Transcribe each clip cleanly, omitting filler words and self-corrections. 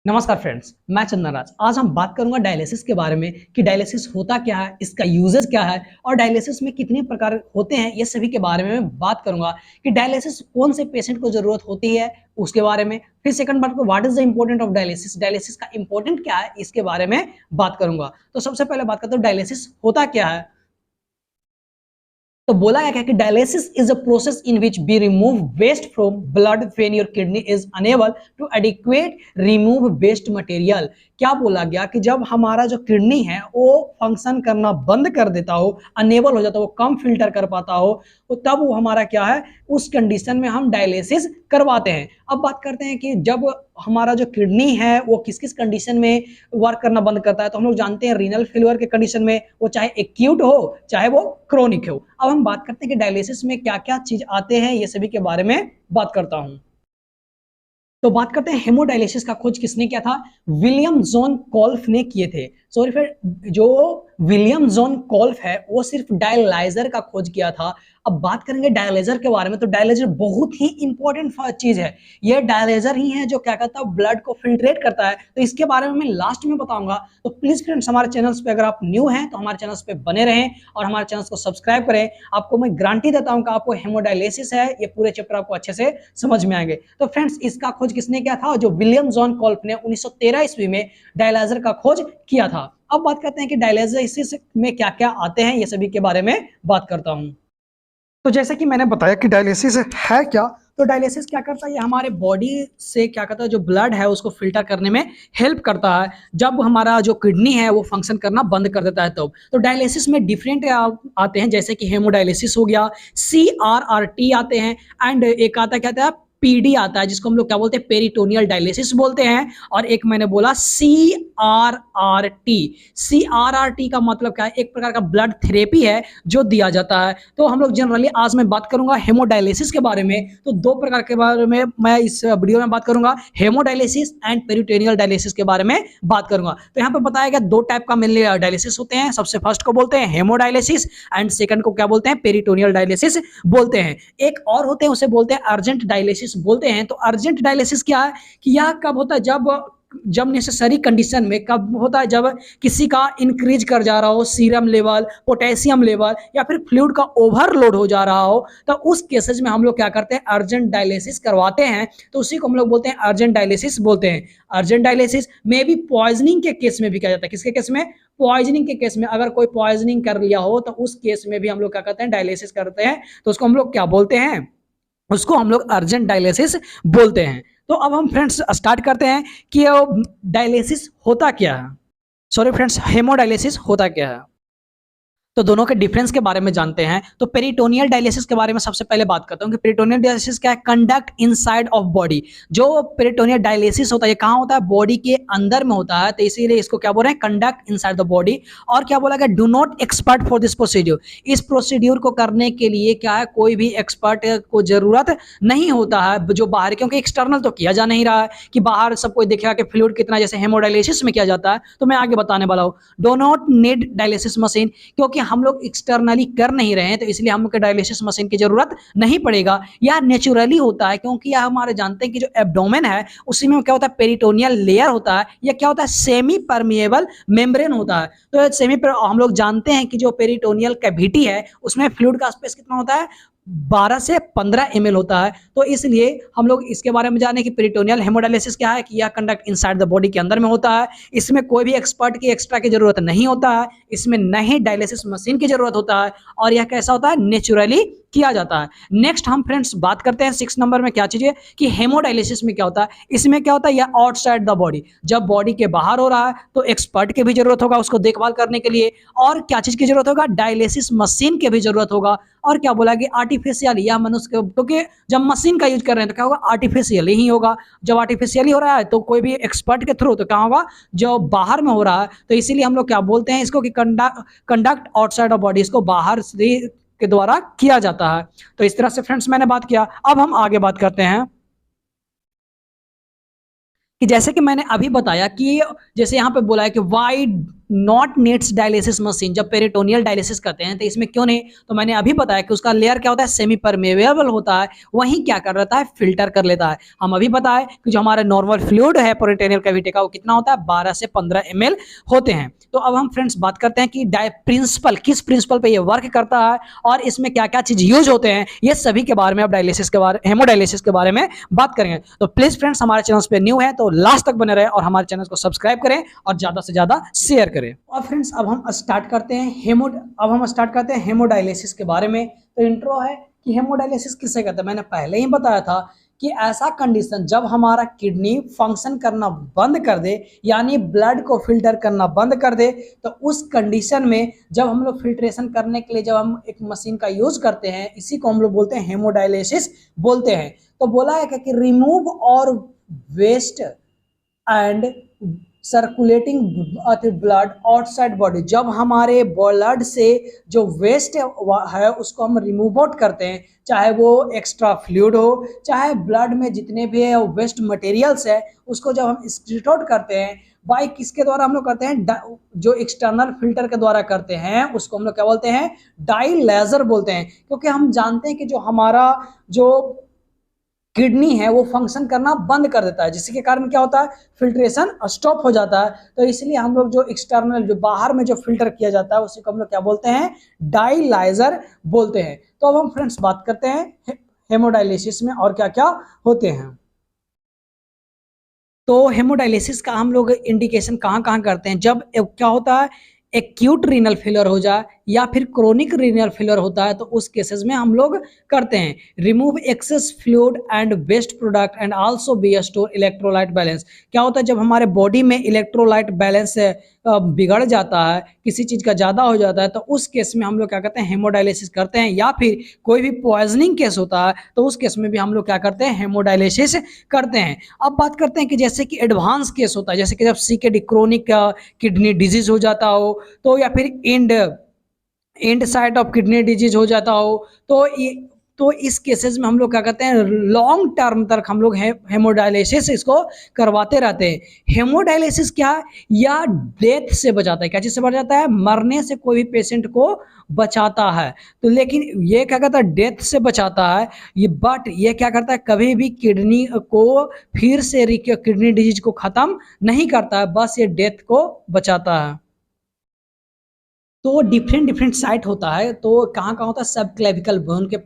नमस्कार फ्रेंड्स, मैं चंदन राज। आज हम बात करूंगा डायलिसिस के बारे में कि डायलिसिस होता क्या है, इसका यूजेस क्या है और डायलिसिस में कितने प्रकार होते हैं। ये सभी के बारे में मैं बात करूंगा कि डायलिसिस कौन से पेशेंट को जरूरत होती है उसके बारे में। फिर सेकंड बात को what is the important of dialysis, dialysis का इंपॉर्टेंट क्या है इसके बारे में बात करूंगा। तो सबसे पहले बात करते हैं डायलिसिस होता क्या है। तो बोला गया कि dialysis is a process in which we remove waste from blood when your kidney is unable to adequate remove waste material. क्या बोला गया कि जब हमारा जो किडनी है वो फंक्शन करना बंद कर देता हो, अनेबल हो जाता हो, कम फिल्टर कर पाता हो, तो तब वो हमारा क्या है, उस कंडीशन में हम डायलिसिस करवाते हैं। अब बात करते हैं कि जब हमारा जो किडनी है वो किस किस कंडीशन में वर्क करना बंद करता है। तो हम लोग जानते हैं रीनल फेलियर के कंडीशन में, वो चाहे एक्यूट हो चाहे वो क्रोनिक हो। अब हम बात करते हैं कि डायलिसिस में क्या क्या चीज आते हैं, ये सभी के बारे में बात करता हूं। तो बात करते हैं हेमोडायलिसिस का खोज किसने किया था, विलियम जॉन कोल्फ ने किए थे। सॉरी फिर जो विलियम जॉन कोल्फ है वो सिर्फ डायलाइजर का खोज किया था। अब बात करेंगे डायलाइजर के बारे में, तो डायलाइजर बहुत ही इंपॉर्टेंट चीज है। ये डायलाइजर ही है जो क्या करता है, ब्लड को फिल्ट्रेट करता है। तो इसके बारे में मैं लास्ट में बताऊंगा। तो प्लीज फ्रेंड्स, हमारे चैनल्स पे अगर आप न्यू हैं तो हमारे चैनल्स पे बने रहें और हमारे चैनल्स को सब्सक्राइब करें। आपको मैं गारंटी देता हूं कि आपको हेमोडायलिसिस है ये पूरे चैप्टर आपको अच्छे से समझ में आएंगे। तो फ्रेंड्स, इसका खोज किसने किया था, जो विलियम जॉन कोल्फ ने 1913 ईस्वी में डायलाइजर का खोज किया था। अब बात करते हैं कि डायलिसिस में क्या क्या आते हैं, ये सभी के बारे में बात करता हूं। तो जैसे कि मैंने बताया कि डायलिसिस है क्या, तो डायलिसिस क्या करता है, ये हमारे बॉडी से क्या करता है, जो ब्लड है उसको फिल्टर करने में हेल्प करता है। जब हमारा जो किडनी है वो फंक्शन करना बंद कर देता है तो डायलिसिस में डिफरेंट आते हैं, जैसे कि हेमोडायलिसिस हो गया, CRRT आते हैं, एंड एक आता क्या आता है, PD आता है, जिसको हम लोग क्या बोलते हैं, पेरिटोनियल डायलिसिस बोलते हैं। और एक मैंने बोला CRRT। CRRT का मतलब क्या है, एक प्रकार का ब्लड थेरेपी है जो दिया जाता है। तो हम लोग जनरली आज मैं बात करूंगा हेमोडायलिसिस के बारे में। तो दो प्रकार के बारे में मैं इस वीडियो में बात करूंगा, हेमोडायलिसिस एंड पेरिटोनियल डायलिसिस के बारे में बात करूंगा। तो यहाँ पे बताया गया दो टाइप का मेनली डायलिसिस होते हैं। सबसे फर्स्ट को बोलते हैं हेमोडायलिसिस एंड सेकंड को क्या बोलते हैं, पेरिटोनियल डायलिसिस बोलते हैं। एक और होते हैं उसे बोलते हैं अर्जेंट डायलिसिस बोलते हैं। तो अर्जेंट डायलिसिस क्या है कि यह कब होता है, जब नेसेसरी कंडीशन में कब होता है, जब किसी का इंक्रीज कर जा रहा हो सीरम लेवल, पोटेशियम लेवल, या फिर फ्लूइड का ओवरलोड हो जा रहा हो, तो उस केसेस में हम लोग क्या करते हैं, अर्जेंट डायलिसिस करवाते हैं। तो उसी को हम लोग बोलते हैं अर्जेंट डायलिसिस बोलते हैं। अर्जेंट डायलिसिस में भी पॉइजनिंग के केस में भी किया जाता है। किसके केस में, पॉइजनिंग के केस में। अगर कोई पॉइजनिंग कर लिया हो तो उस केस में भी हम लोग क्या करते हैं, डायलिसिस करते हैं। तो उसको हम लोग क्या बोलते हैं, उसको हम लोग अर्जेंट डायलिसिस बोलते हैं। तो अब हम फ्रेंड्स स्टार्ट करते हैं कि डायलिसिस होता क्या है, सॉरी फ्रेंड्स, हेमोडायलिसिस होता क्या है। तो दोनों के डिफरेंस के बारे में जानते हैं। तो पेरिटोनियल डायलिसिस के बारे में सबसे पहले बात करता हूं कि पेरिटोनियल डायलिसिस क्या है, कंडक्ट इनसाइड ऑफ बॉडी। जो पेरिटोनियल डायलिसिस होता है ये कहां होता है, बॉडी के अंदर में होता है, तो इसीलिए इसको क्या बोल रहे हैं, कंडक्ट इनसाइड द बॉडी। और क्या बोला गया, do not expert for this procedure. इस प्रोसीड्यूर को करने के लिए क्या है, कोई भी एक्सपर्ट को जरूरत नहीं होता है जो बाहर, क्योंकि एक्सटर्नल तो किया जा नहीं रहा है कि बाहर सब कोई देखेगा कि फ्लूइड कितना, जैसे हेमोडायलिसिस में किया जाता है। तो मैं आगे बताने वाला हूँ। Do not need dialysis machine, क्योंकि हम लोग एक्सटर्नली कर नहीं रहे हैं तो इसलिए हमको डायलिसिस मशीन की जरूरत नहीं पड़ेगा। यह नेचुरली होता है, क्योंकि यह हमारे जानते हैं कि जो एब्डोमेन है उसी में क्या होता है, पेरिटोनियल लेयर होता है। यह क्या होता है, सेमी परमिएबल मेम्ब्रेन होता है। तो सेमी हम लोग जानते हैं कि जो पेरिटोनियल कैविटी है उसमें फ्लूइड का स्पेस कितना होता है, 12 से 15 ml होता है। तो इसलिए हम लोग इसके बारे में जाने कि पेरिटोनियल हेमोडायलिसिस क्या है, कि यह कंडक्ट इनसाइड द बॉडी के अंदर में होता है। इसमें कोई भी एक्सपर्ट की एक्स्ट्रा की जरूरत नहीं होता है, इसमें नहीं डायलिसिस मशीन की जरूरत होता है, और यह कैसा होता है, नेचुरली किया जाता है। नेक्स्ट हम फ्रेंड्स बात करते हैं 6 नंबर में क्या चीज है कि हेमोडायलिसिस में क्या होता है। इसमें क्या होता है, यह आउटसाइड द बॉडी, जब बॉडी के बाहर हो रहा है तो एक्सपर्ट की भी जरूरत होगा उसको देखभाल करने के लिए। और क्या चीज की जरूरत होगा, डायलिसिस मशीन की भी जरूरत होगा। और क्या बोला कि आर्टिफिशियल, या मनुष्य, क्योंकि जब मशीन का यूज कर रहे हैं तो क्या होगा, आर्टिफिशियल ही होगा। जब आर्टिफिशियल हो रहा है तो कोई भी एक्सपर्ट के थ्रू, तो क्या होगा, जो बाहर में हो रहा है। तो इसीलिए हम लोग क्या बोलते हैं इसको कि कंडक्ट आउटसाइड ऑफ बॉडी, इसको बाहर से के द्वारा किया जाता है। तो इस तरह से फ्रेंड्स मैंने बात किया। अब हम आगे बात करते हैं कि जैसे कि मैंने अभी बताया कि जैसे यहाँ पे बोला है कि wide not needs dialysis machine. जब पेरिटोनियल डायलिसिस करते हैं तो इसमें क्यों नहीं, तो मैंने अभी बताया कि उसका लेयर क्या होता है, सेमी परमेबल होता है, वहीं क्या कर लेता है, फिल्टर कर लेता है। हम अभी बताए कि जो हमारा नॉर्मल फ्लूइड है पेरिटोनियल कैविटी का वो कितना होता है, 12 से 15 ml होते हैं। तो अब हम फ्रेंड्स बात करते हैं कि प्रिंसिपल किस प्रिंसिपल पे ये वर्क करता है और इसमें क्या क्या चीज यूज होते हैं, ये सभी के बारे में अब डायलिसिस के बारे, हेमोडायलिसिस के बारे में बात करेंगे। तो प्लीज फ्रेंड्स हमारे चैनल पे न्यू है तो लास्ट तक बने रहे और हमारे चैनल को सब्सक्राइब करें और ज्यादा से ज्यादा शेयर करें। और फ्रेंड्स अब हम स्टार्ट करते हैं हेमोडायलिसिस के बारे में। तो इंट्रो है कि हेमोडायलिसिस किसे कहते हैं। मैंने पहले ही बताया था कि ऐसा कंडीशन जब हमारा किडनी फंक्शन करना बंद कर दे, यानी ब्लड को फिल्टर करना बंद कर दे, तो उस कंडीशन में जब हम लोग फिल्ट्रेशन करने के लिए जब हम एक मशीन का यूज करते हैं, इसी को हम लोग बोलते हैं हेमोडायलिसिस बोलते हैं। तो बोला है कि रिमूव और waste and circulating blood outside body. जब हमारे ब्लड से जो वेस्ट है उसको हम रिमूव आउट करते हैं, चाहे वो एक्स्ट्रा फ्लूइड हो, चाहे ब्लड में जितने भी है वेस्ट मटेरियल्स है, उसको जब हम एक्सक्रीट आउट करते हैं, बाई किसके द्वारा हम लोग करते हैं, जो एक्सटर्नल फिल्टर के द्वारा करते हैं, उसको हम लोग क्या बोलते हैं, डायलाइजर बोलते हैं। क्योंकि हम जानते हैं कि जो हमारा जो किडनी है वो फंक्शन करना बंद कर देता है, जिसके कारण क्या होता है, फिल्ट्रेशन स्टॉप हो जाता है। तो इसलिए हम लोग जो एक्सटर्नल जो बाहर में जो फिल्टर किया जाता है उसी को हम लोग क्या बोलते हैं, डायलाइजर बोलते हैं। तो अब हम फ्रेंड्स बात करते हैं हेमोडायलिसिस में और क्या क्या होते हैं। तो हेमोडायलिसिस का हम लोग इंडिकेशन कहाँ कहाँ करते हैं, जब क्या होता है, एक्यूट रीनल फेलियर हो जाए या फिर क्रोनिक रीनल फेलियर होता है, तो उस केसेस में हम लोग करते हैं remove excess fluid and waste product and also be store electrolyte balance. क्या होता है, जब हमारे बॉडी में इलेक्ट्रोलाइट बैलेंस बिगड़ जाता है, किसी चीज का ज्यादा हो जाता है, तो उस केस में हम लोग क्या करते हैं, हेमोडायलिसिस करते हैं। या फिर कोई भी पॉइजनिंग केस होता है तो उस केस में भी हम लोग क्या करते हैं, हेमोडायलिसिस करते हैं। अब बात करते हैं कि जैसे कि एडवांस केस होता है, जैसे कि जब सीकेडी क्रोनिक किडनी डिजीज हो जाता हो, तो या फिर and side of kidney disease हो जाता हो, तो इस केसेस में हम लोग क्या करते हैं, लॉन्ग टर्म तक हम लोग हेमोडायलिसिस इसको करवाते रहते हैं। हेमोडायलिसिस क्या है, या डेथ से बचाता है। क्या चीज से बचाता है, मरने से कोई भी पेशेंट को बचाता है। तो लेकिन ये क्या करता है, डेथ से बचाता है ये, बट ये क्या करता है, कभी भी किडनी को फिर से किडनी डिजीज को खत्म नहीं करता है, बस ये डेथ को बचाता है। तो डिफरेंट साइट होता है, तो कहाँ कहाँ होता है, सब क्लेविकल बोन के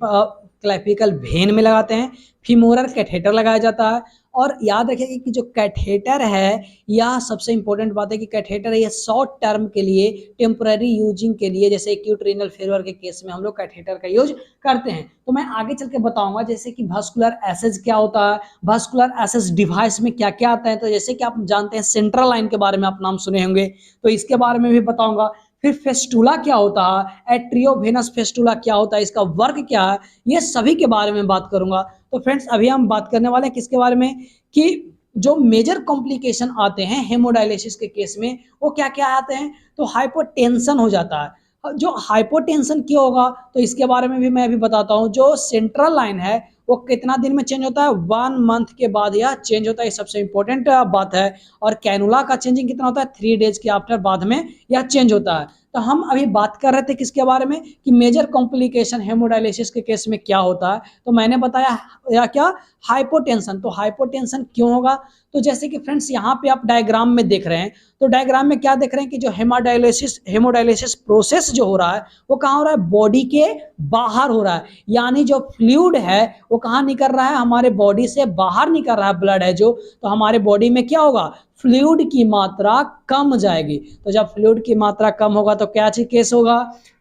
क्लेविकल वेन में लगाते हैं, फीमोरल कैथेटर लगाया जाता है। और याद रखिएगा कि जो कैथेटर है, यह सबसे इंपॉर्टेंट बात है कि कैथेटर ये शॉर्ट टर्म के लिए, टेम्पररी यूजिंग के लिए, जैसे एक्यूट रीनल फेलियर के केस में हम लोग कैथेटर का यूज करते हैं। तो मैं आगे चल के बताऊंगा जैसे कि वास्कुलर एसेज क्या होता है, वास्कुलर एसेज डिवाइस में क्या क्या आता है। तो जैसे कि आप जानते हैं सेंट्रल लाइन के बारे में आप नाम सुने होंगे, तो इसके बारे में भी बताऊंगा। फिर फेस्टुला क्या होता है, एट्रियोवेनस फेस्टुला क्या होता है, इसका वर्क क्या है, ये सभी के बारे में बात करूंगा। तो फ्रेंड्स अभी हम बात करने वाले हैं किसके बारे में, कि जो मेजर कॉम्प्लिकेशन आते हैं हेमोडायलिसिस के केस में वो क्या क्या आते हैं। तो हाइपोटेंशन हो जाता है। जो हाइपोटेंशन क्यों होगा, तो इसके बारे में भी मैं अभी बताता हूँ। जो सेंट्रल लाइन है वो कितना दिन में चेंज होता है, 1 मंथ के बाद यह चेंज होता है, ये सबसे इंपॉर्टेंट बात है। और कैनुला का चेंजिंग कितना होता है, 3 डेज के आफ्टर बाद में यह चेंज होता है। तो हम अभी बात कर रहे थे किसके बारे में, कि मेजर कॉम्प्लिकेशन हेमोडायलिसिस के केस में क्या होता है। तो मैंने बताया या क्या, हाइपोटेंशन। तो हाइपोटेंशन क्यों होगा, तो जैसे कि फ्रेंड्स यहाँ पे आप डायग्राम में देख रहे हैं, तो डायग्राम में क्या देख रहे हैं कि जो हेमोडायलिसिस प्रोसेस जो हो रहा है वो कहाँ हो रहा है, बॉडी के बाहर हो रहा है। यानी जो फ्लूइड है वो कहाँ निकल रहा है, हमारे बॉडी से बाहर निकल रहा है, ब्लड है जो, तो हमारे बॉडी में क्या होगा, फ्लूइड की मात्रा कम जाएगी। तो जब फ्लूइड की मात्रा कम होगा तो क्या चीज केस होगा,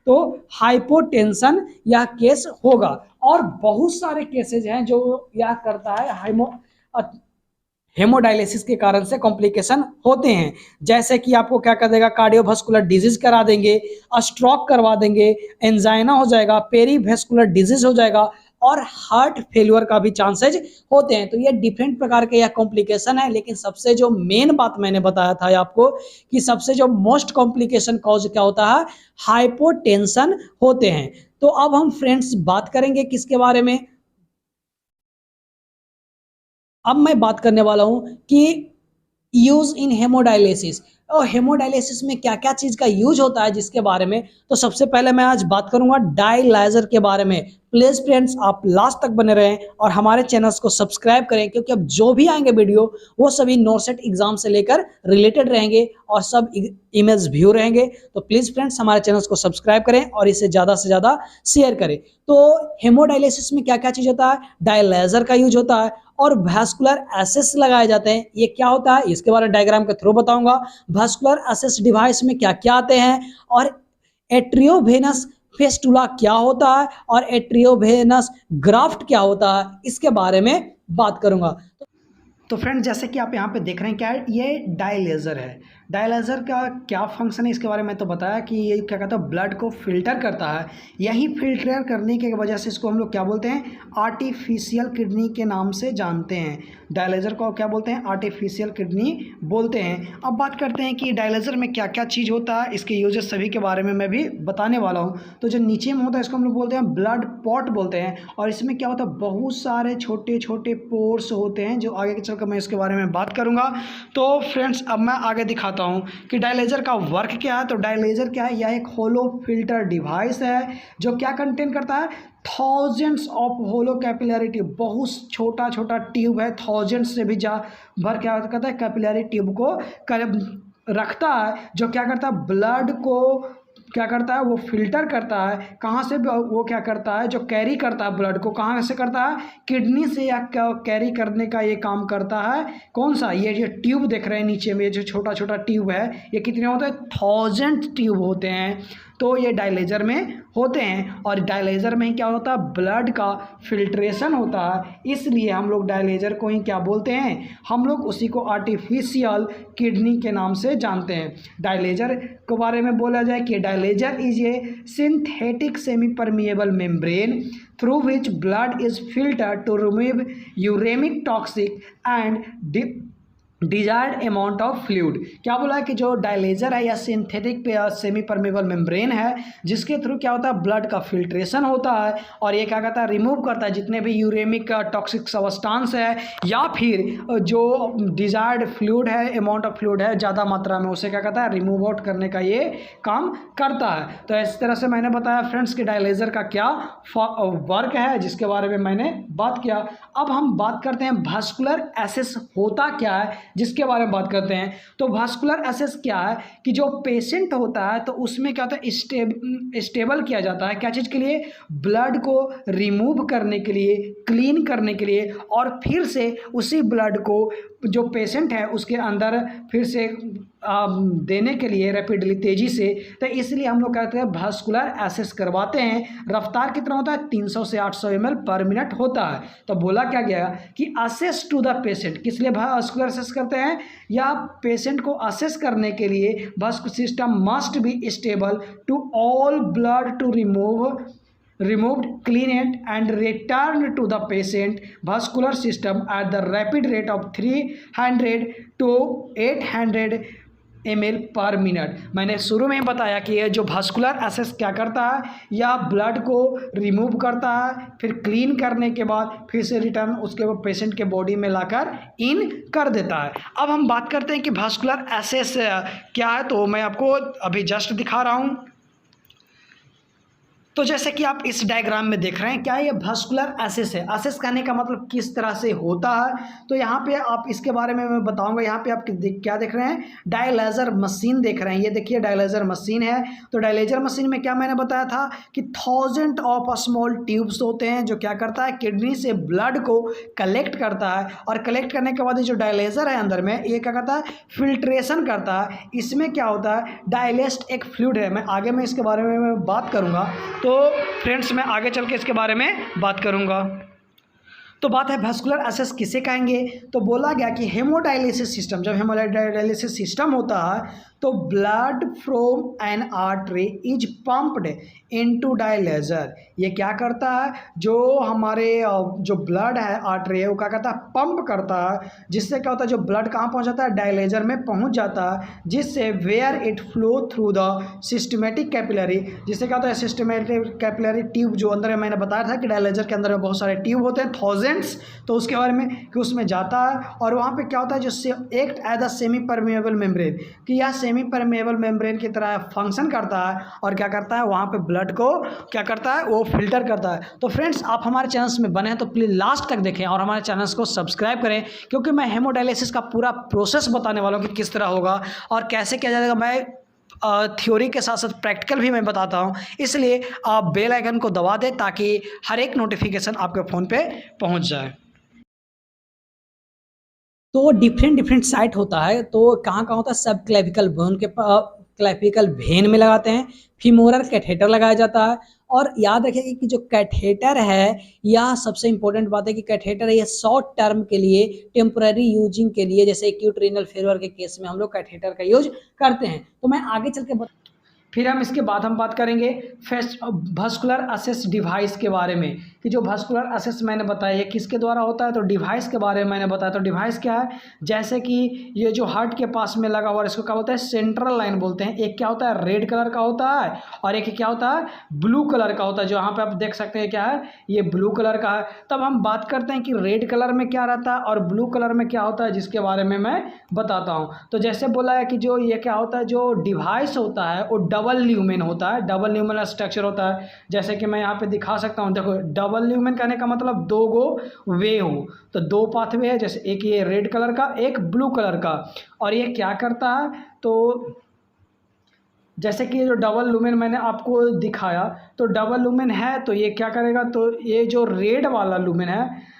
तो हाइपोटेंशन यह केस होगा। और बहुत सारे केसेज हैं जो यह करता है, हेमोडायलिसिस के कारण से कॉम्प्लिकेशन होते हैं। जैसे कि आपको क्या कर देगा, कार्डियोवास्कुलर डिजीज करा देंगे, स्ट्रोक करवा देंगे, एंजाइना हो जाएगा, पेरीवेस्कुलर डिजीज हो जाएगा, और हार्ट फेलियर का भी चांसेज होते हैं। तो ये डिफरेंट प्रकार के यह कॉम्प्लिकेशन है। लेकिन सबसे जो मेन बात मैंने बताया था आपको कि सबसे जो मोस्ट कॉम्प्लिकेशन कॉज क्या होता है, हाइपोटेंशन होते हैं। तो अब हम फ्रेंड्स बात करेंगे किसके बारे में, अब मैं बात करने वाला हूं कि यूज इन हेमोडायलिसिस। और हेमोडायलिसिस में क्या क्या चीज़ का यूज होता है जिसके बारे में, तो सबसे पहले मैं आज बात करूंगा डायलाइजर के बारे में। प्लीज़ फ्रेंड्स आप लास्ट तक बने रहें और हमारे चैनल्स को सब्सक्राइब करें, क्योंकि अब जो भी आएंगे वीडियो वो सभी नॉर्सेट एग्जाम से लेकर रिलेटेड रहेंगे और सब इमेज व्यू रहेंगे। तो प्लीज़ फ्रेंड्स हमारे चैनल्स को सब्सक्राइब करें और इसे ज़्यादा से ज़्यादा शेयर करें। तो हेमोडायलिसिस में क्या क्या चीज़ होता है, डायलाइजर का यूज होता है और वैस्कुलर एसेस लगाए जाते हैं। ये क्या होता है इसके बारे में डायग्राम के थ्रू बताऊंगा। वैस्कुलर एसेस डिवाइस में क्या क्या आते हैं और एट्रियोवेनस फेस्टुला क्या होता है और एट्रियोवेनस ग्राफ्ट क्या होता है, इसके बारे में बात करूंगा। तो फ्रेंड जैसे कि आप यहाँ पे देख रहे हैं क्या है, ये डायलाइजर है। डायलाइजर का क्या फंक्शन है इसके बारे में तो बताया कि ये क्या कहता है, ब्लड को फिल्टर करता है। यही फिल्टर करने की वजह से इसको हम लोग क्या बोलते हैं, आर्टिफिशियल किडनी के नाम से जानते हैं। डायलाइजर को क्या बोलते हैं, आर्टिफिशियल किडनी बोलते हैं। अब बात करते हैं कि डायलाइजर में क्या क्या चीज़ होता है, इसके यूजेस सभी के बारे में मैं भी बताने वाला हूँ। तो जो नीचे में होता है इसको हम लोग बोलते हैं ब्लड पॉट बोलते हैं, और इसमें क्या होता है, बहुत सारे छोटे छोटे पोर्स होते हैं जो आगे चलकर मैं इसके बारे में बात करूंगा। तो फ्रेंड्स अब मैं आगे दिखाता हूं कि डायलाइजर का वर्क क्या है। तो डायलाइजर क्या है, यह एक होलो फिल्टर डिवाइस है जो क्या कंटेन करता है, thousands of hollow capillary tube. बहुत छोटा छोटा ट्यूब है, थाउजेंड्स से भी भर क्या करता है, कैपिलरी ट्यूब को रखता है, जो क्या करता है, ब्लड को क्या करता है, वो फिल्टर करता है। कहाँ से वो क्या करता है, जो कैरी करता है ब्लड को, कहाँ से करता है, किडनी से या कैरी करने का ये काम करता है। कौन सा, ये जो ट्यूब देख रहे हैं नीचे में, जो छोटा छोटा ट्यूब है, ये कितने होते हैं, 1000 ट्यूब होते हैं। तो ये डायलाइजर में होते हैं, और डायलाइजर में क्या होता है, ब्लड का फिल्ट्रेशन होता है। इसलिए हम लोग डायलाइजर को ही क्या बोलते हैं, हम लोग उसी को आर्टिफिशियल किडनी के नाम से जानते हैं। डायलाइजर के बारे में बोला जाए कि dialyzer is a synthetic semi permeable membrane through which blood is filtered to remove uremic toxic and desired amount of fluid. क्या बोला है कि जो डायलाइजर है या सिंथेटिक सेमी परमेबल मेम्ब्रेन है, जिसके थ्रू क्या होता है, ब्लड का फिल्ट्रेशन होता है, और ये क्या कहता है, रिमूव करता है जितने भी यूरेमिक टॉक्सिक सब्सटेंस है या फिर जो डिजायर्ड फ्लूइड है, अमाउंट ऑफ फ्लूइड है ज़्यादा मात्रा में, उसे क्या कहता है, रिमूव आउट करने का ये काम करता है। तो इस तरह से मैंने बताया फ्रेंड्स कि डायलाइजर का क्या वर्क है, जिसके बारे में मैंने बात किया। अब हम बात करते हैं वैस्कुलर एसेस होता क्या है, जिसके बारे में बात करते हैं। तो वास्कुलर एसेस क्या है कि जो पेशेंट होता है तो उसमें क्या होता है, स्टेबल किया जाता है। क्या चीज़ के लिए, ब्लड को रिमूव करने के लिए, क्लीन करने के लिए, और फिर से उसी ब्लड को जो पेशेंट है उसके अंदर फिर से देने के लिए रैपिडली, तेज़ी से। तो इसलिए हम लोग कहते हैं वास्कुलर एसेस करवाते हैं। रफ्तार कितना होता है, 300 से 800 ml पर मिनट होता है। तो बोला क्या गया कि असेस टू द पेशेंट, किस लिए वास्कुलर एसेस करते हैं, या पेशेंट को असेस करने के लिए vascular system must be stable to all blood to removed, clean it and returned to the patient vascular system at the rapid rate of 300 to 800 ml पर मिनट। मैंने शुरू में बताया कि ये जो वास्कुलर एसेस क्या करता है, या ब्लड को रिमूव करता है, फिर क्लीन करने के बाद फिर से रिटर्न उसके पेशेंट के बॉडी में लाकर इन कर देता है। अब हम बात करते हैं कि वास्कुलर एसेस क्या है, तो मैं आपको अभी जस्ट दिखा रहा हूँ। तो जैसे कि आप इस डायग्राम में देख रहे हैं, क्या ये वास्कुलर एसेस है। एसेस कहने का मतलब किस तरह से होता है, तो यहाँ पे आप इसके बारे में मैं बताऊंगा। यहाँ पे आप क्या देख रहे हैं, डायलाइजर मशीन देख रहे हैं। ये देखिए डायलाइजर मशीन है। तो डायलाइजर मशीन में क्या मैंने बताया था कि 1000 ऑफ स्मॉल ट्यूब्स होते हैं, जो क्या करता है, किडनी से ब्लड को कलेक्ट करता है, और कलेक्ट करने के बाद जो डायलाइजर है अंदर में, ये क्या करता है, फिल्ट्रेशन करता है। इसमें क्या होता है, डायलेस्ट एक फ्लूइड है, मैं आगे में इसके बारे में मैं बात करूँगा। तो फ्रेंड्स मैं आगे चल के इसके बारे में बात करूंगा। तो बात है वास्कुलर एसेस किसे कहेंगे, तो बोला गया कि हेमोडायलिसिस सिस्टम, जब हेमोडायलिसिस सिस्टम होता है तो blood from N artery is pumped into dialyser. ये क्या करता है, जो हमारे जो ब्लड है आर्टरी है वो क्या करता है, पंप करता है, जिससे क्या होता है जो ब्लड कहाँ पहुँच जाता है, डायलेजर में पहुँच जाता है, जिससे where it flow through the systematic capillary. जिससे क्या होता है सिस्टमेटिक कैपिलरी ट्यूब, जो अंदर मैंने बताया था कि डायलेजर के अंदर में बहुत सारे ट्यूब होते हैं, थाउजेंड्स, तो उसके बारे में कि उसमें जाता है और वहाँ पे क्या होता है जो act as a semi permeable membrane, कि यह सेमी परमेएबल मेम्ब्रेन की तरह फंक्शन करता है और क्या करता है वहाँ पे ब्लड को क्या करता है, वो फिल्टर करता है। तो फ्रेंड्स आप हमारे चैनल्स में बने हैं तो प्लीज़ लास्ट तक देखें और हमारे चैनल्स को सब्सक्राइब करें, क्योंकि मैं हेमोडायलिसिस का पूरा प्रोसेस बताने वाला हूँ कि किस तरह होगा और कैसे किया जाएगा। मैं थ्योरी के साथ साथ प्रैक्टिकल भी मैं बताता हूँ, इसलिए आप बेल आइकन को दबा दें ताकि हर एक नोटिफिकेशन आपके फ़ोन पे पहुँच जाए। तो डिफरेंट डिफरेंट साइट होता है, तो कहाँ कहाँ होता है, सब क्लेविकल बोन के क्लेविकल वेन में लगाते हैं, फीमोरल कैथेटर लगाया जाता है। और याद रखिए कि जो कैथेटर है, यह सबसे इंपॉर्टेंट बात है कि कैथेटर है ये शॉर्ट टर्म के लिए, टेम्पररी यूजिंग के लिए, जैसे एक्यूट रीनल फेलियर के केस में हम लोग कैथेटर का यूज करते हैं। तो मैं आगे चल के फिर हम इसके बाद हम बात करेंगे भस्कुलर असेस डिवाइस के बारे में, कि जो भस्कुलर असेस मैंने बताया ये किसके द्वारा होता है, तो डिवाइस के बारे में मैंने बताया। तो डिवाइस क्या है, जैसे कि ये जो हार्ट के पास में लगा हुआ है इसको क्या बोलते हैं, सेंट्रल लाइन बोलते हैं। एक क्या होता है रेड कलर का होता है और एक क्या होता है ब्लू कलर का होता है, जो यहाँ पे आप देख सकते हैं क्या है, ये ब्लू कलर का है। तब हम बात करते हैं कि रेड कलर में क्या रहता है और ब्लू कलर में क्या होता है, जिसके बारे में मैं बताता हूँ। तो जैसे बोला है कि जो ये क्या होता है, जो डिवाइस होता है वो डबल ल्यूमेन होता है, डबल ल्यूमेन स्ट्रक्चर होता है। जैसे कि मैं यहाँ पे दिखा सकता हूँ, देखो डबल ल्यूमेन कहने का मतलब दो गो वे हो, तो दो पाथवे है, जैसे एक ये रेड कलर का एक ब्लू कलर का। और ये क्या करता है, तो जैसे कि ये जो डबल लूमेन मैंने आपको दिखाया, तो डबल लूमेन है तो ये क्या करेगा, तो ये जो रेड वाला लूमेन है,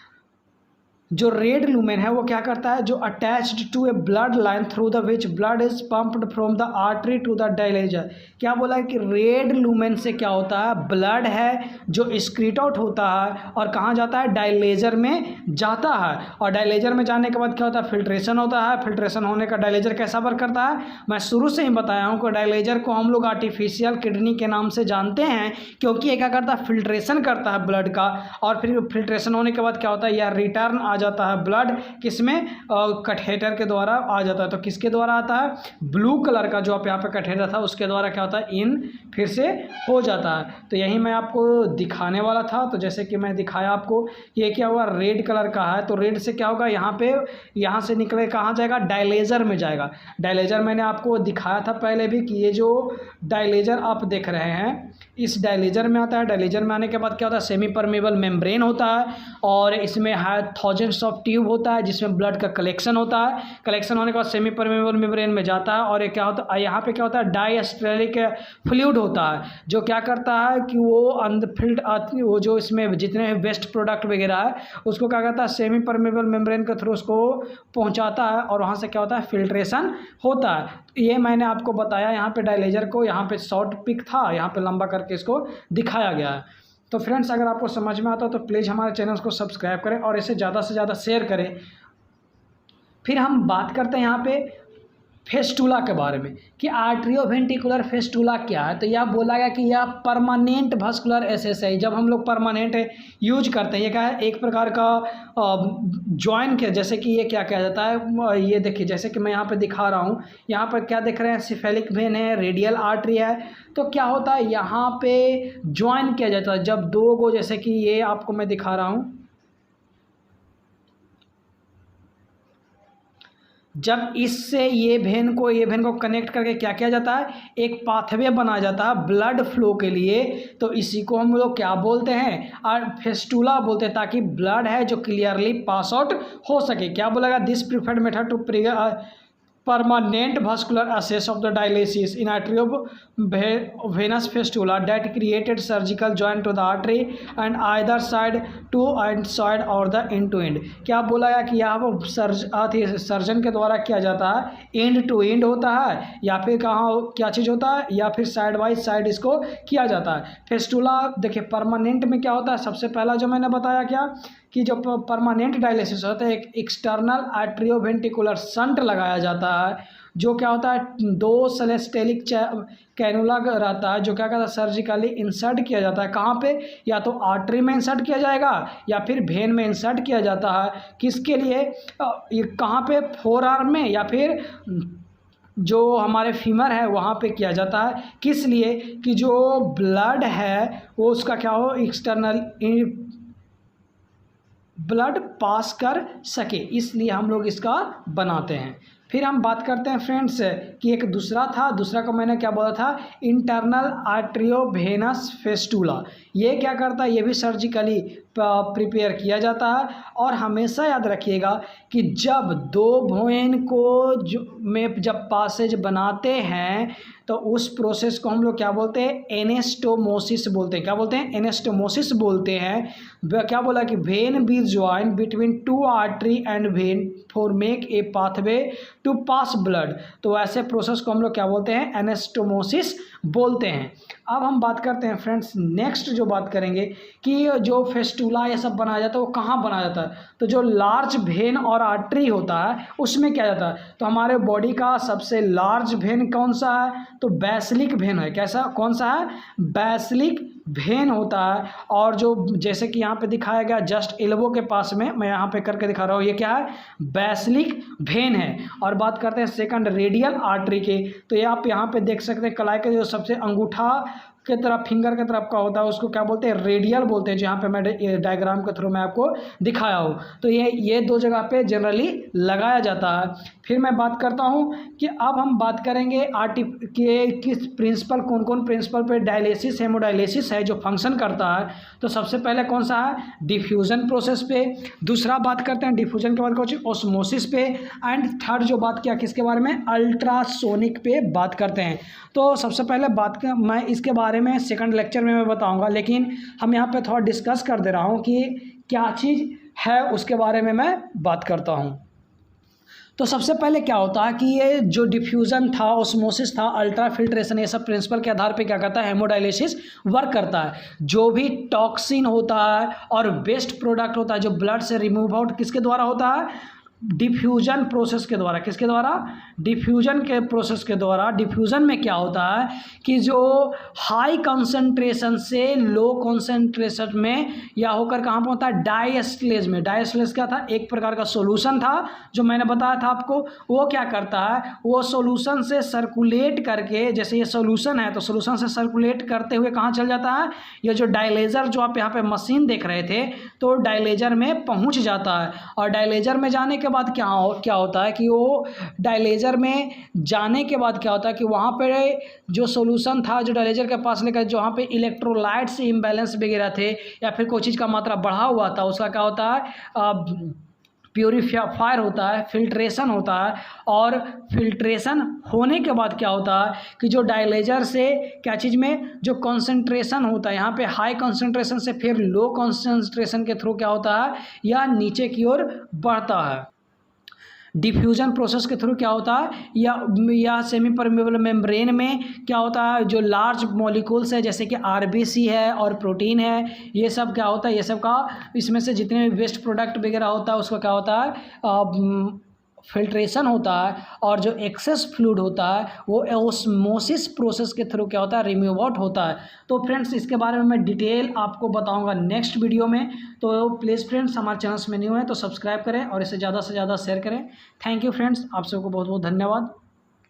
जो रेड लूमेन है वो क्या करता है, जो attached to a blood line through the which blood is pumped from the artery to the dialyzer. क्या बोला है कि रेड लूमेन से क्या होता है, ब्लड है जो स्क्रीट आउट होता है और कहाँ जाता है, डायलेजर में जाता है। और डायलेजर में जाने के बाद क्या होता है, फिल्ट्रेशन होता है। फिल्ट्रेशन होने का डायलेजर कैसा वर्क करता है, मैं शुरू से ही बताया हूँ कि डायलेजर को हम लोग आर्टिफिशियल किडनी के नाम से जानते हैं, क्योंकि ये क्या करता है, फिल्ट्रेशन करता है ब्लड का। और फिर फिल्ट्रेशन होने के बाद क्या होता है, यह रिटर्न आ जाता है ब्लड किसमें, कैथेटर के द्वारा आ जाता है। तो किसके द्वारा आता है, ब्लू कलर का जो आप यहाँ पे कैथेटर था उसके द्वारा क्या होता है, इन फिर से हो जाता है। तो यही मैं आपको दिखाने वाला था। तो जैसे कि मैं दिखाया आपको, ये क्या हुआ, रेड कलर का है, तो रेड से क्या होगा, यहाँ पे यहाँ से निकले कहाँ जाएगा, डायलेजर में जाएगा। डायलेजर मैंने आपको दिखाया था पहले भी कि ये जो डायलेजर आप देख रहे हैं इस डायलेजर में आता है। डायलेजर में आने के बाद क्या होता है, सेमी परमेबल मेम्ब्रेन होता है और इसमें है थाउजेंड्स ऑफ ट्यूब होता है जिसमें ब्लड का कलेक्शन होता है। कलेक्शन होने के बाद सेमी परमेबल मेम्ब्रेन में जाता है और ये क्या होता है, यहाँ पे क्या होता है, डायस्टेरिक फ्लूइड होता है, जो क्या करता है कि वो जो इसमें जितने वेस्ट प्रोडक्ट वगैरह है उसको क्या करता है, सेमी परमेबल मेम्ब्रेन के थ्रू उसको पहुँचाता है और वहाँ से क्या होता है, फिल्ट्रेशन होता है। ये मैंने आपको बताया, यहाँ पे डायलेजर को यहाँ पे शॉर्ट पिक था, यहाँ पे लंबा करके इसको दिखाया गया है। तो फ्रेंड्स अगर आपको समझ में आता हो तो प्लीज़ हमारे चैनल को सब्सक्राइब करें और इसे ज़्यादा से ज़्यादा शेयर करें। फिर हम बात करते हैं यहाँ पे फेस्टुला के बारे में कि आर्ट्रियोवेंट्रिकुलर फेस्टुला क्या है। तो यह बोला गया कि यह परमानेंट भस्कुलर एसएसआई, जब हम लोग परमानेंट यूज करते हैं, ये क्या है, एक प्रकार का जॉइन के जैसे कि ये क्या कहा जाता है, ये देखिए जैसे कि मैं यहाँ पे दिखा रहा हूँ, यहाँ पर क्या दिख रहे हैं, सिफेलिक वेन है, रेडियल आर्टरी है। तो क्या होता है, यहाँ पे ज्वाइन किया जाता है जब दो गो, जैसे कि ये आपको मैं दिखा रहा हूँ, जब इससे ये वेन को कनेक्ट करके क्या किया जाता है, एक पाथवे बनाया जाता है ब्लड फ्लो के लिए। तो इसी को हम लोग क्या बोलते हैं, और फेस्टुला बोलते हैं, ताकि ब्लड है जो क्लियरली पास आउट हो सके। क्या बोलेगा, this preferred method to permanent vascular access of the dialysis in arteriovenous fistula that created surgical joint to the artery and either side to and side or the end to end। क्या बोला है कि यहाँ वो surgeon के द्वारा किया जाता है, एंड टू एंड होता है या फिर कहाँ क्या चीज़ होता है, या फिर साइड बाई साइड इसको किया जाता है। फेस्टुला देखिए परमानेंट में क्या होता है, सबसे पहला जो मैंने बताया क्या कि जो परमानेंट डायलिसिस होता है, एक एक्सटर्नल आर्ट्रियोवेंट्रिकुलर शंट लगाया जाता है जो क्या होता है 2 सेलेस्टेलिक कैनुला रहता है, जो क्या कहता है सर्जिकली इंसर्ट किया जाता है। कहाँ पे? या तो आर्टरी में इंसर्ट किया जाएगा या फिर वेन में इंसर्ट किया जाता है। किसके लिए? ये कहाँ पे? फोर आर्म में या फिर जो हमारे फीमर है वहाँ पे किया जाता है। किस लिए? कि जो ब्लड है वो उसका क्या हो, एक्सटर्नल ब्लड पास कर सके, इसलिए हम लोग इसका बनाते हैं। फिर हम बात करते हैं फ्रेंड्स कि एक दूसरा को मैंने क्या बोला था, इंटरनल आर्ट्रियोवेनस फेस्टुला। ये क्या करता है? ये भी सर्जिकली प्रिपेयर किया जाता है। और हमेशा याद रखिएगा कि जब 2 वेन को में जब पासेज बनाते हैं तो उस प्रोसेस को हम लोग क्या बोलते हैं? एनेस्टोमोसिस बोलते हैं। क्या बोलते हैं? एनेस्टोमोसिस बोलते हैं। क्या बोला कि vein be join between 2 artery and vein for make a pathway to pass blood. तो ऐसे प्रोसेस को हम लोग क्या बोलते हैं? एनेस्टोमोसिस बोलते हैं। अब हम बात करते हैं फ्रेंड्स, नेक्स्ट जो बात करेंगे कि जो फेस्टुला ये सब बनाया जाता है वो कहाँ बनाया जाता है? तो जो लार्ज वेन और आर्टरी होता है उसमें क्या जाता है? तो हमारे बॉडी का सबसे लार्ज वेन कौन सा है? तो बेसिलिक वेन है। कैसा? कौन सा है? बेसिलिक वेन होता है। और जो जैसे कि यहाँ पे दिखाया गया जस्ट एल्बो के पास में, मैं यहाँ पे करके दिखा रहा हूँ, ये क्या है? बेसिलिक वेन है। और बात करते हैं सेकंड रेडियल आर्टरी के, तो ये आप यहाँ पे देख सकते हैं कलाई के जो सबसे अंगूठा के तरफ, फिंगर के तरफ का होता है उसको क्या बोलते हैं? रेडियल बोलते हैं, जहाँ पे मैं डायग्राम के थ्रू मैं आपको दिखाया हूँ। तो ये 2 जगह पे जनरली लगाया जाता है। फिर मैं बात करता हूँ कि अब हम बात करेंगे के किस प्रिंसिपल, कौन कौन प्रिंसिपल पे डायलिसिस हेमोडायलिसिस है जो फंक्शन करता है। तो सबसे पहले कौन सा है? डिफ्यूजन प्रोसेस पे। दूसरा बात करते हैं डिफ्यूजन के बाद कुछ ऑस्मोसिस पे। एंड थर्ड जो बात किया किसके बारे में? अल्ट्रासोनिक पे बात करते हैं। तो सबसे पहले मैं इसके बारे में सेकंड लेक्चर में मैं बताऊंगा, लेकिन हम यहाँ पे थोड़ा डिस्कस कर दे रहा हूँ कि क्या चीज़ है उसके बारे में मैं बात करता हूँ। तो सबसे पहले क्या होता है कि ये जो डिफ्यूज़न था, ऑस्मोसिस था, अल्ट्रा फिल्ट्रेशन, ये सब प्रिंसिपल के आधार पे क्या करता है? हेमोडायलिसिस वर्क करता है। जो भी टॉक्सिन होता है और वेस्ट प्रोडक्ट होता है जो ब्लड से रिमूव आउट किसके द्वारा होता है? डिफ्यूजन प्रोसेस के द्वारा। किसके द्वारा? डिफ्यूजन के प्रोसेस के द्वारा। डिफ्यूजन में क्या होता है कि जो हाई कंसंट्रेशन से लो कंसंट्रेशन में या होकर कहाँ पर होता है? डायस्टिलेज में। डायस्टिलेज क्या था? एक प्रकार का सॉल्यूशन था जो मैंने बताया था आपको। वो क्या करता है? वो सॉल्यूशन से सर्कुलेट करके, जैसे ये सॉल्यूशन है तो सॉल्यूशन से सर्कुलेट करते हुए कहाँ चल जाता है? ये जो डायलेजर जो आप यहाँ पे मशीन देख रहे थे, तो डायलेजर में पहुँच जाता है। और डायलेजर में जाने के बाद क्या होता है कि वो डायलेजर में जाने के बाद क्या होता है कि वहाँ पे जो सॉल्यूशन था जो डायलेजर के पास लेकर, जो वहाँ पे इलेक्ट्रोलाइट से इम्बैलेंस वगैरह थे या फिर कोई चीज़ का मात्रा बढ़ा हुआ था, उसका क्या होता है? प्योरीफायर होता है, फिल्ट्रेशन होता है। और फिल्ट्रेशन होने के बाद क्या होता है कि जो डायलेजर से क्या चीज़ में जो कंसंट्रेशन होता है यहाँ पे हाई कंसंट्रेशन से फिर लो कंसंट्रेशन के थ्रू क्या होता है? या नीचे की ओर बढ़ता है। डिफ्यूजन प्रोसेस के थ्रू क्या होता है? या सेमी परमेबल मेम्ब्रेन में क्या होता है? जो लार्ज मॉलिक्यूल्स है जैसे कि आरबीसी है और प्रोटीन है, ये सब क्या होता है? ये सब का इसमें से जितने भी वेस्ट प्रोडक्ट वगैरह होता है उसका क्या होता है? फिल्ट्रेशन होता है। और जो एक्सेस फ्लूइड होता है वो ऑस्मोसिस प्रोसेस के थ्रू क्या होता है? रिमूव आउट होता है। तो फ्रेंड्स इसके बारे में मैं डिटेल आपको बताऊंगा नेक्स्ट वीडियो में। तो प्लीज़ फ्रेंड्स हमारे चैनल्स में न्यू है तो सब्सक्राइब करें और इसे ज़्यादा से ज़्यादा शेयर करें। थैंक यू फ्रेंड्स, आप सबको बहुत बहुत धन्यवाद।